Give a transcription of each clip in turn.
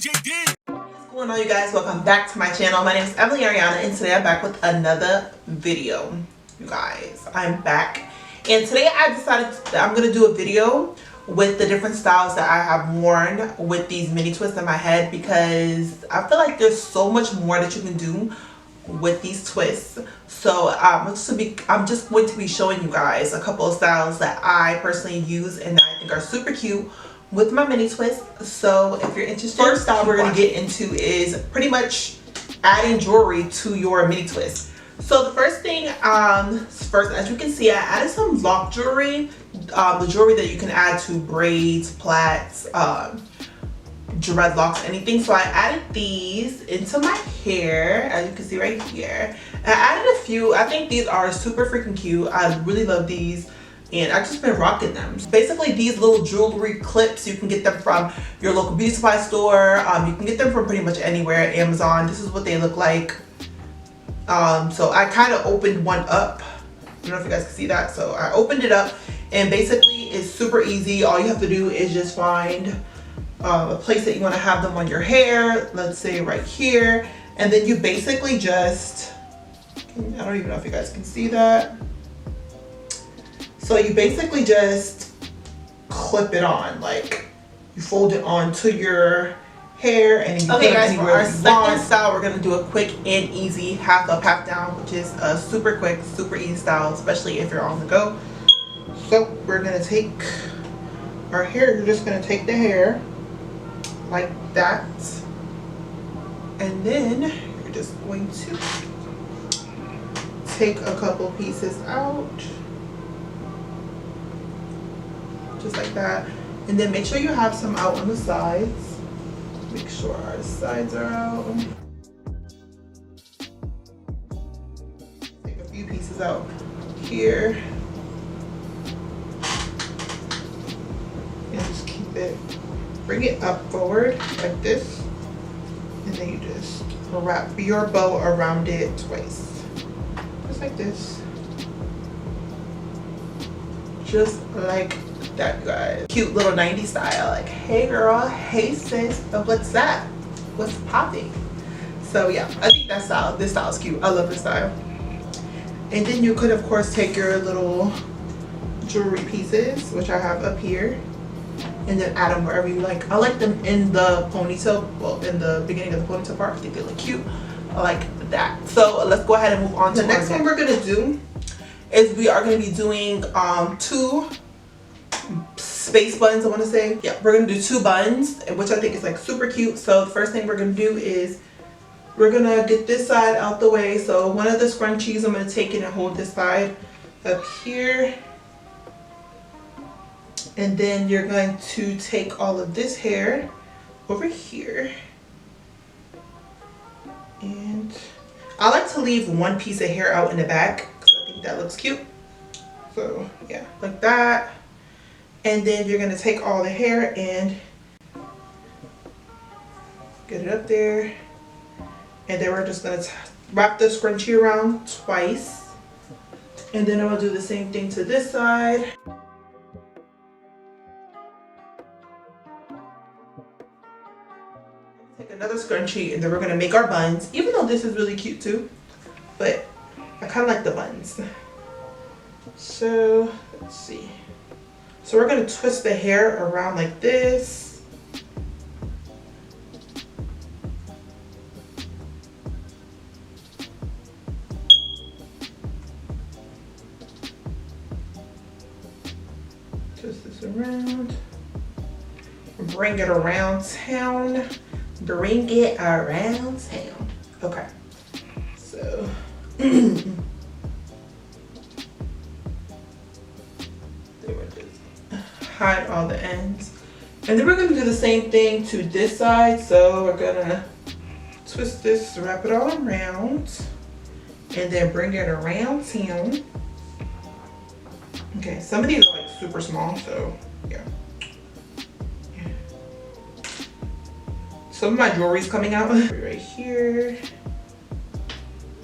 What's going on, you guys? Welcome back to my channel. My name is Emily Ariana, and today I'm back with another video. You guys, I'm back, and today I decided that I'm gonna do a video with the different styles that I have worn with these mini twists in my head, because I feel like there's so much more that you can do with these twists. So I'm just going to be showing you guys a couple of styles that I personally use and that I think are super cute with my mini twist. So if you're interested, first style we're going to get into is pretty much adding jewelry to your mini twist. So the first thing, first, as you can see, I added some lock jewelry, the jewelry that you can add to braids, plaits, dreadlocks, anything. So I added these into my hair, as you can see right here. And I added a few. I think these are super freaking cute. I really love these, and I've just been rocking them. Basically, these little jewelry clips, you can get them from your local beauty supply store. You can get them from pretty much anywhere. Amazon. This is what they look like. So I kind of opened one up. I don't know if you guys can see that. So I opened it up, and basically it's super easy. All you have to do is just find a place that you want to have them on your hair, let's say right here, and then you basically just, I don't even know if you guys can see that. So you basically just clip it on, like you fold it onto your hair, and you okay, put it guys, anywhere for our you second want. Style, we're gonna do a quick and easy half up, half down, which is a super quick, super easy style, especially if you're on the go. So we're gonna take our hair. You're just gonna take the hair like that, and then you're just going to take a couple pieces out, just like that, and then make sure you have some out on the sides. Make sure our sides are out. Take a few pieces out here, and just keep it, bring it up forward like this, and then you just wrap your bow around it twice, just like this, just like that, guys. Cute little 90s style, like, hey girl, hey sis, what's that, what's popping? So yeah, I think that style, this style is cute. I love this style. And then you could of course take your little jewelry pieces, which I have up here, and then add them wherever you like. I like them in the ponytail, well, in the beginning of the ponytail part. I think they look cute. I like that. So let's go ahead and move on to the next one. We're gonna do is we are gonna be doing two space buns, I want to say. Yeah, we're gonna do two buns, which I think is like super cute. So the first thing we're gonna do is we're gonna get this side out the way. So one of the scrunchies, I'm gonna take it and hold this side up here. And then you're going to take all of this hair over here. And I like to leave one piece of hair out in the back because I think that looks cute. So yeah, like that. And then you're gonna take all the hair and get it up there. And then we're just gonna wrap the scrunchie around twice. And then I'm gonna do the same thing to this side. Take another scrunchie, and then we're gonna make our buns, even though this is really cute too, but I kind of like the buns. So let's see. So we're gonna twist the hair around like this. Twist this around. Bring it around town. Bring it around town. Okay. So hide all the ends, and then we're going to do the same thing to this side. So we're gonna twist this, wrap it all around, and then bring it around town. Okay, some of these are like super small, so yeah. Some of my jewelry's coming out right here.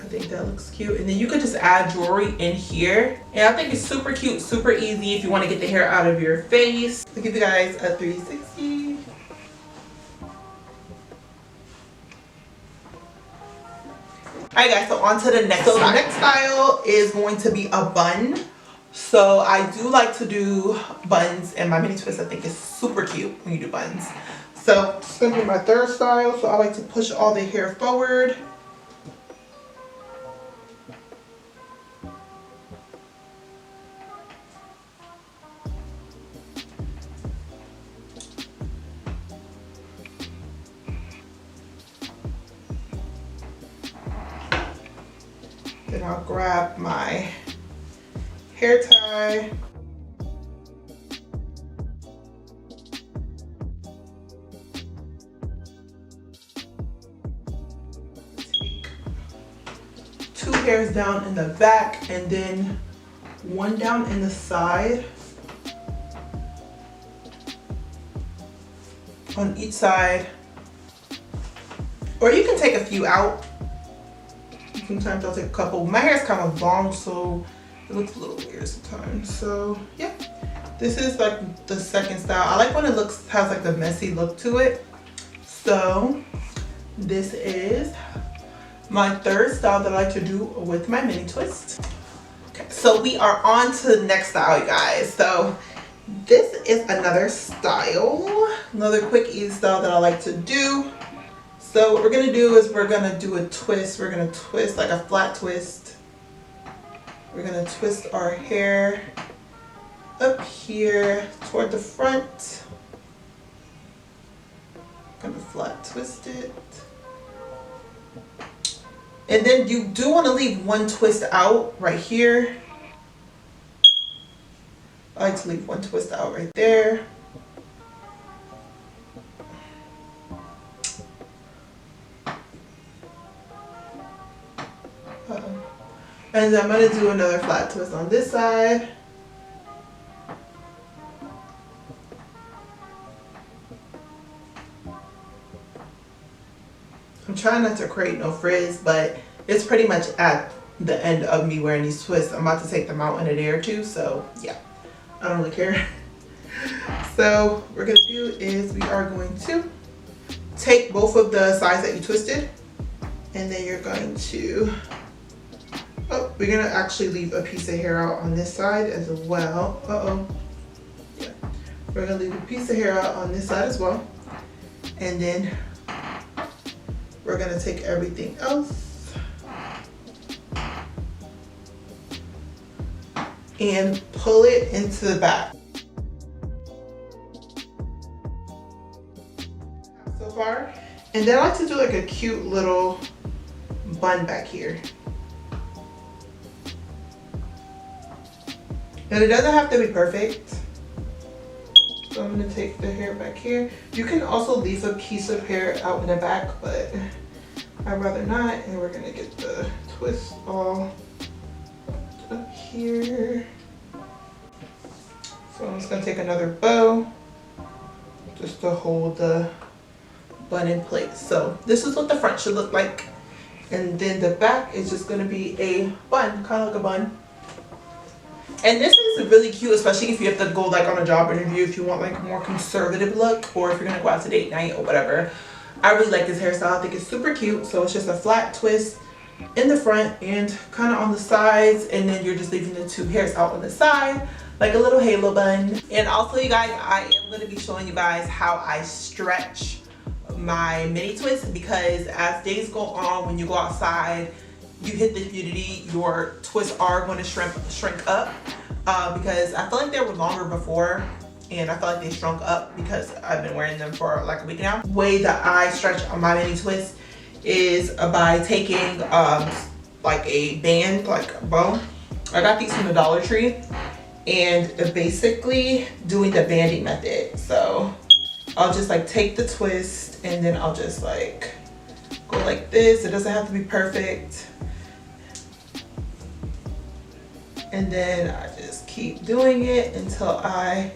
I think that looks cute. And then you could just add jewelry in here. And I think it's super cute, super easy if you want to get the hair out of your face. I'll give you guys a 360. Alright guys, so on to the next style. The next style is going to be a bun. So I do like to do buns, and my mini twist I think is super cute when you do buns. So it's going to be my third style. So I like to push all the hair forward. Then I'll grab my hair tie. Take 2 hairs down in the back and then 1 down in the side. On each side. Or you can take a few out. Sometimes I'll take a couple. My hair is kind of long, so it looks a little weird sometimes. So yeah, this is like the second style. I like when it has like the messy look to it. So this is my third style that I like to do with my mini twist. Okay, so we are on to the next style, you guys. So this is another style, another quick easy style that I like to do. So what we're gonna do is we're gonna do a twist. We're gonna twist like a flat twist. We're gonna twist our hair up here toward the front. Gonna flat twist it. And then you do want to leave 1 twist out right here. I like to leave 1 twist out right there. And then I'm going to do another flat twist on this side. I'm trying not to create no frizz, but it's pretty much at the end of me wearing these twists. I'm about to take them out in a day or two, so yeah, I don't really care. So what we're going to do is we are going to take both of the sides that you twisted, and then you're going to, oh, we're going to actually leave a piece of hair out on this side as well. Yeah, we're going to leave a piece of hair out on this side as well, and then we're going to take everything else and pull it into the back. So far. And then I like to do like a cute little bun back here. And it doesn't have to be perfect. So I'm going to take the hair back here. You can also leave a piece of hair out in the back, but I'd rather not. And we're going to get the twist all up here. So I'm just going to take another bow just to hold the bun in place. So this is what the front should look like. And then the back is just going to be a bun, kind of like a bun. And this is really cute, especially if you have to go like on a job interview, if you want like a more conservative look, or if you're gonna go out to date night or whatever. I really like this hairstyle. I think it's super cute. So it's just a flat twist in the front and kind of on the sides, and then you're just leaving the 2 hairs out on the side like a little halo bun. And also, you guys, I am going to be showing you guys how I stretch my mini twist, because as days go on, when you go outside, you hit the humidity, your twists are going to shrink up, because I feel like they were longer before, and I feel like they shrunk up because I've been wearing them for like a week now. The way that I stretch my mini twist is by taking like a band, like a bow. I got these from the Dollar Tree, and basically doing the banding method. So I'll just like take the twist, and then I'll just like go like this. It doesn't have to be perfect. And then I just keep doing it until I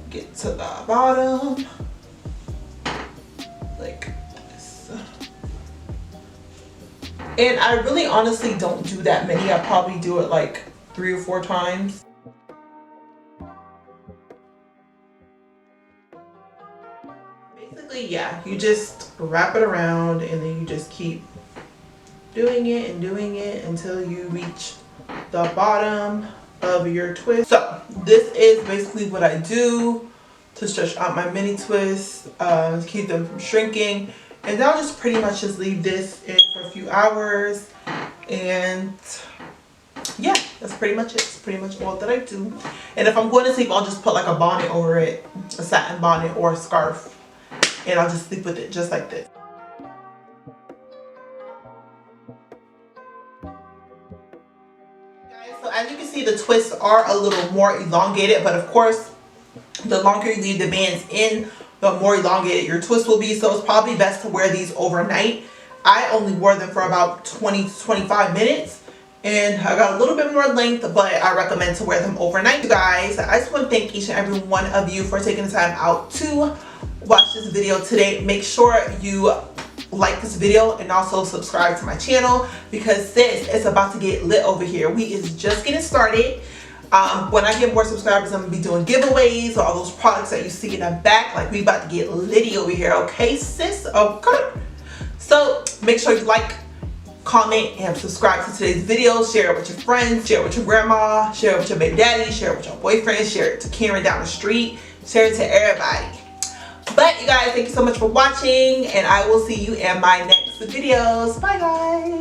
get to the bottom, like this. And I really honestly don't do that many. I probably do it like 3 or 4 times. Basically, yeah, you just wrap it around, and then you just keep doing it and doing it until you reach the bottom of your twist. So this is basically what I do to stretch out my mini twists, to keep them from shrinking. And then I'll just pretty much just leave this in for a few hours. And yeah, that's pretty much it. It's pretty much all that I do. And if I'm going to sleep, I'll just put like a bonnet over it, a satin bonnet or a scarf. And I'll just sleep with it just like this. Guys, so as you can see, the twists are a little more elongated, but of course, the longer you leave the bands in, the more elongated your twist will be. So it's probably best to wear these overnight. I only wore them for about 20 to 25 minutes. And I got a little bit more length, but I recommend to wear them overnight. You guys, I just want to thank each and every one of you for taking the time out to watch this video today. Make sure you like this video and also subscribe to my channel, because sis, it's about to get lit over here. We is just getting started. When I get more subscribers, I'm gonna be doing giveaways, all those products that you see in the back. Like, we about to get litty over here, okay sis? Okay. So make sure you like, comment, and subscribe to today's video. Share it with your friends, share it with your grandma, share it with your baby daddy, share it with your boyfriend, share it to Karen down the street, share it to everybody. But you guys, thank you so much for watching, and I will see you in my next videos. Bye guys.